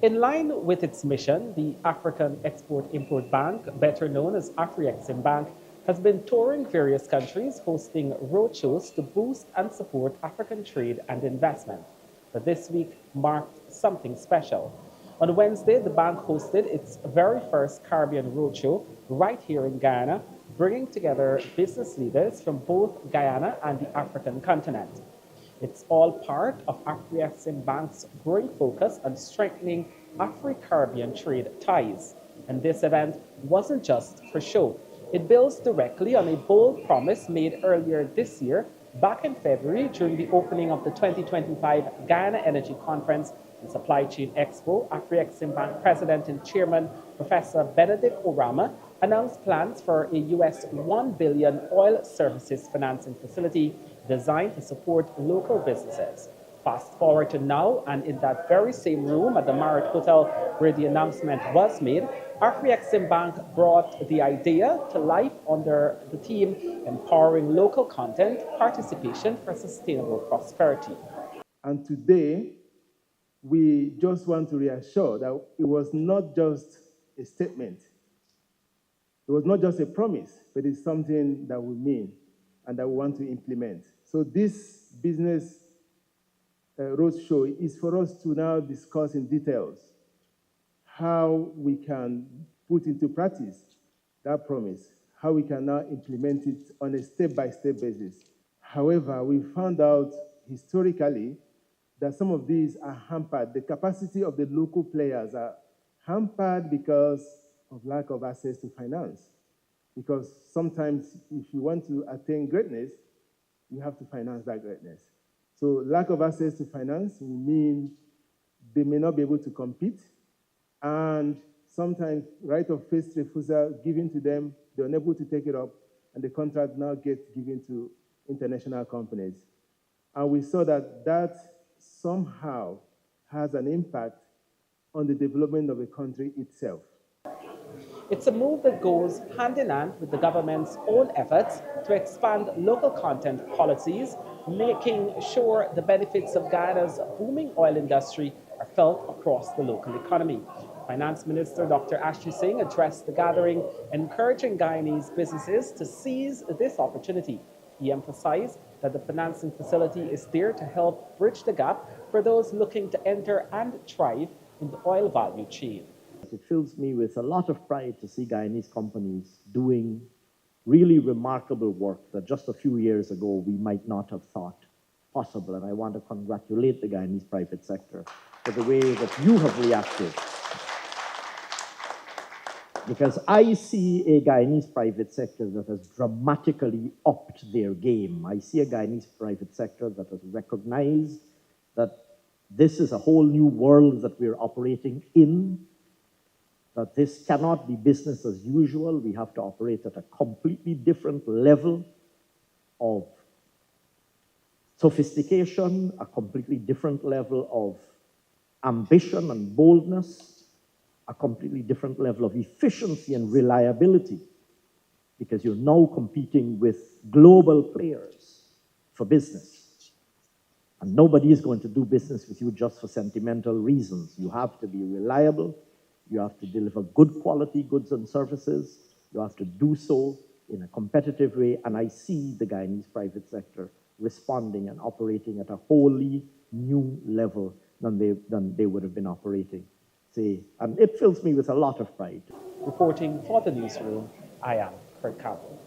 In line with its mission, the African Export-Import Bank, better known as Afreximbank, has been touring various countries, hosting roadshows to boost and support African trade and investment. But this week marked something special. On Wednesday, the bank hosted its very first Caribbean roadshow right here in Guyana, bringing together business leaders from both Guyana and the African continent. It's all part of Afreximbank's growing focus on strengthening Afro-Caribbean trade ties. And this event wasn't just for show. It builds directly on a bold promise made earlier this year, back in February during the opening of the 2025 Guyana Energy Conference and Supply Chain Expo. Afreximbank President and Chairman Professor Benedict Oramah announced plans for a US $1 billion oil services financing facility designed to support local businesses. Fast forward to now, and in that very same room at the Marriott Hotel where the announcement was made, Afreximbank brought the idea to life under the theme Empowering Local Content Participation for Sustainable Prosperity. And today, we just want to reassure that it was not just a statement. It was not just a promise, but it's something that we mean and that we want to implement. So this business roadshow is for us to now discuss in details how we can put into practice that promise, how we can now implement it on a step-by-step basis. However, we found out historically that some of these are hampered. The capacity of the local players are hampered because of lack of access to finance. Because sometimes if you want to attain greatness, you have to finance that greatness. So lack of access to finance will mean they may not be able to compete, and sometimes right of first refusal given to them, they're unable to take it up, and the contract now gets given to international companies. And we saw that that somehow has an impact on the development of the country itself. It's a move that goes hand in hand with the government's own efforts to expand local content policies, making sure the benefits of Guyana's booming oil industry are felt across the local economy. Finance Minister Dr. Ashley Singh addressed the gathering, encouraging Guyanese businesses to seize this opportunity. He emphasized that the financing facility is there to help bridge the gap for those looking to enter and thrive in the oil value chain. It fills me with a lot of pride to see Guyanese companies doing really remarkable work that just a few years ago we might not have thought possible. And I want to congratulate the Guyanese private sector for the way that you have reacted. Because I see a Guyanese private sector that has dramatically upped their game. I see a Guyanese private sector that has recognized that this is a whole new world that we're operating in, that this cannot be business as usual. We have to operate at a completely different level of sophistication, a completely different level of ambition and boldness, a completely different level of efficiency and reliability, because you're now competing with global players for business. And nobody is going to do business with you just for sentimental reasons. You have to be reliable. You have to deliver good quality goods and services. You have to do so in a competitive way. And I see the Guyanese private sector responding and operating at a wholly new level than they would have been operating. And it fills me with a lot of pride. Reporting for the newsroom, I am Kurt Campbell.